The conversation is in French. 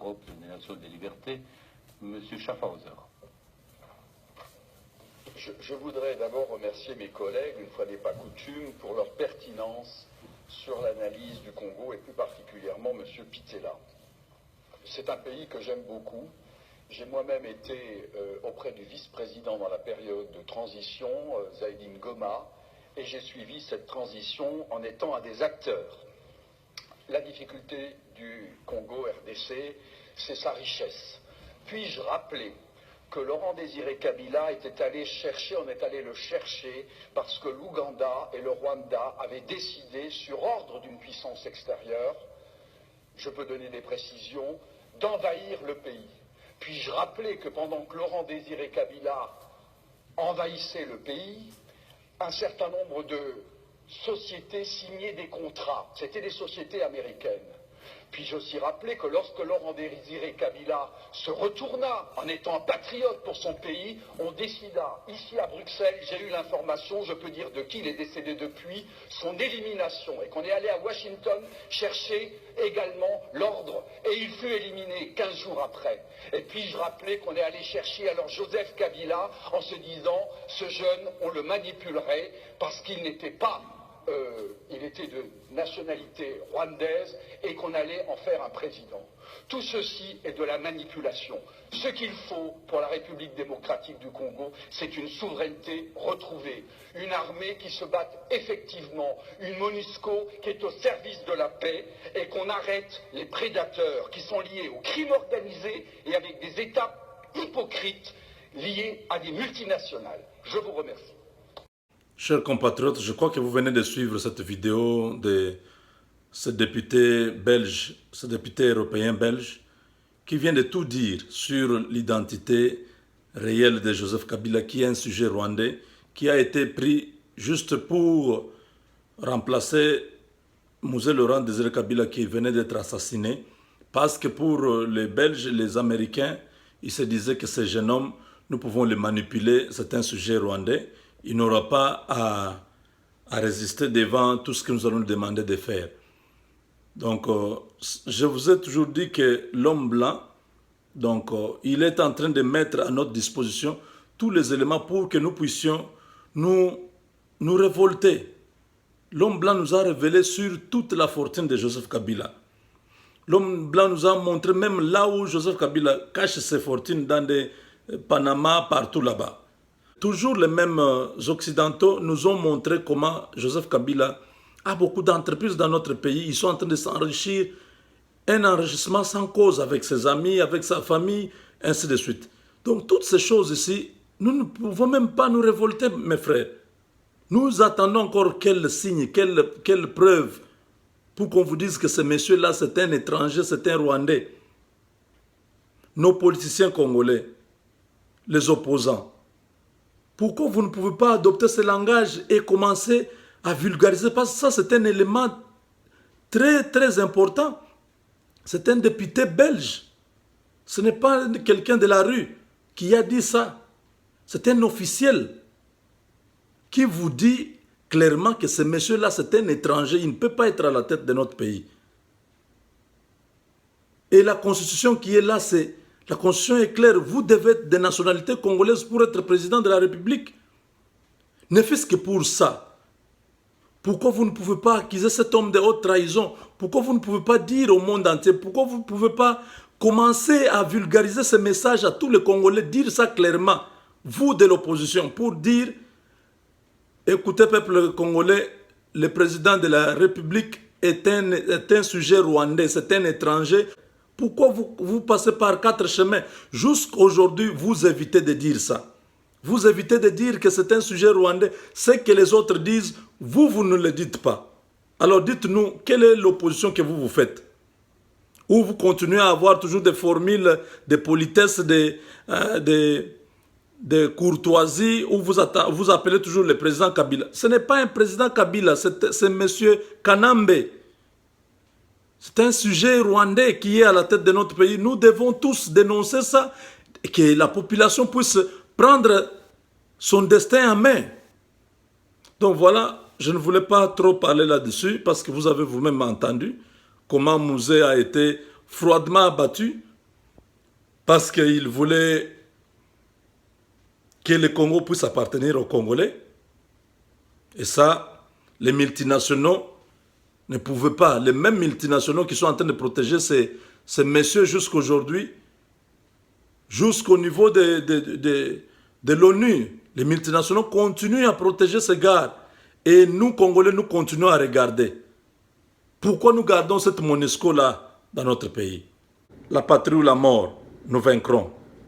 groupe des Nations des Libertés, M. Schaffhauser. Je voudrais d'abord remercier mes collègues, une fois n'est pas coutume, pour leur pertinence sur l'analyse du Congo et plus particulièrement M. Pittella. C'est un pays que j'aime beaucoup. J'ai moi-même été auprès du vice-président dans la période de transition, Zaïdine Goma, et j'ai suivi cette transition en étant un des acteurs. La difficulté du Congo RDC, c'est sa richesse. Puis-je rappeler que Laurent-Désiré Kabila était allé chercher, on est allé le chercher parce que l'Ouganda et le Rwanda avaient décidé, sur ordre d'une puissance extérieure, je peux donner des précisions, d'envahir le pays. Puis-je rappeler que pendant que Laurent-Désiré Kabila envahissait le pays, un certain nombre de sociétés signaient des contrats, c'était des sociétés américaines. Puis-je aussi rappeler que lorsque Laurent-Désiré Kabila se retourna en étant patriote pour son pays, on décida, ici à Bruxelles, j'ai eu l'information, je peux dire de qui il est décédé depuis, son élimination, et qu'on est allé à Washington chercher également l'ordre, et il fut éliminé 15 jours après. Et puis-je rappeler qu'on est allé chercher alors Joseph Kabila en se disant, ce jeune, on le manipulerait parce qu'il n'était pas il était de nationalité rwandaise et qu'on allait en faire un président. Tout ceci est de la manipulation. Ce qu'il faut pour la République démocratique du Congo, c'est une souveraineté retrouvée, une armée qui se batte effectivement, une MONUSCO qui est au service de la paix et qu'on arrête les prédateurs qui sont liés au crime organisé et avec des États hypocrites liés à des multinationales. Je vous remercie. Chers compatriotes, je crois que vous venez de suivre cette vidéo de ce député belge, ce député européen belge, qui vient de tout dire sur l'identité réelle de Joseph Kabila, qui est un sujet rwandais, qui a été pris juste pour remplacer Mosé Laurent Désiré Kabila, qui venait d'être assassiné, parce que pour les Belges et les Américains, ils se disaient que ce jeune homme, nous pouvons le manipuler, c'est un sujet rwandais. Il n'aura pas à résister devant tout ce que nous allons lui demander de faire. Donc, je vous ai toujours dit que l'homme blanc, donc, il est en train de mettre à notre disposition tous les éléments pour que nous puissions nous révolter. L'homme blanc nous a révélé sur toute la fortune de Joseph Kabila. L'homme blanc nous a montré même là où Joseph Kabila cache ses fortunes dans des Panama, partout là-bas. Toujours les mêmes occidentaux nous ont montré comment Joseph Kabila a beaucoup d'entreprises dans notre pays. Ils sont en train de s'enrichir, un enrichissement sans cause avec ses amis, avec sa famille, ainsi de suite. Donc toutes ces choses ici, nous ne pouvons même pas nous révolter, mes frères. Nous attendons encore quel signe, quelle preuve pour qu'on vous dise que ce monsieur-là, c'est un étranger, c'est un Rwandais. Nos politiciens congolais, les opposants, pourquoi vous ne pouvez pas adopter ce langage et commencer à vulgariser? Parce que ça, c'est un élément très, très important. C'est un député belge. Ce n'est pas quelqu'un de la rue qui a dit ça. C'est un officiel qui vous dit clairement que ce monsieur-là, c'est un étranger. Il ne peut pas être à la tête de notre pays. Et la constitution qui est là, c'est... La constitution est claire, vous devez être de nationalité congolaise pour être président de la République. Ne fût-ce que pour ça. Pourquoi vous ne pouvez pas accuser cet homme de haute trahison? Pourquoi vous ne pouvez pas dire au monde entier? Pourquoi vous ne pouvez pas commencer à vulgariser ce message à tous les Congolais, dire ça clairement, vous de l'opposition, pour dire, écoutez peuple congolais, le président de la République est un sujet rwandais, c'est un étranger. Pourquoi vous passez par 4 chemins? Jusqu'aujourd'hui, vous évitez de dire ça. Vous évitez de dire que c'est un sujet rwandais. Ce que les autres disent, vous ne le dites pas. Alors dites-nous, quelle est l'opposition que vous faites? Ou vous continuez à avoir toujours des formules de politesse, de courtoisie, où vous appelez toujours le président Kabila. Ce n'est pas un président Kabila, c'est M. Kanambe. C'est un sujet rwandais qui est à la tête de notre pays. Nous devons tous dénoncer ça et que la population puisse prendre son destin en main. Donc voilà, je ne voulais pas trop parler là-dessus parce que vous avez vous-même entendu comment Mosé a été froidement abattu parce qu'ils voulaient que le Congo puisse appartenir aux Congolais. Et ça, les multinationaux ne pouvaient pas. Les mêmes multinationaux qui sont en train de protéger ces messieurs jusqu'aujourd'hui, jusqu'au niveau de l'ONU, les multinationaux continuent à protéger ces gars. Et nous, Congolais, nous continuons à regarder. Pourquoi nous gardons cette MONUSCO-là dans notre pays? La patrie ou la mort, nous vaincrons.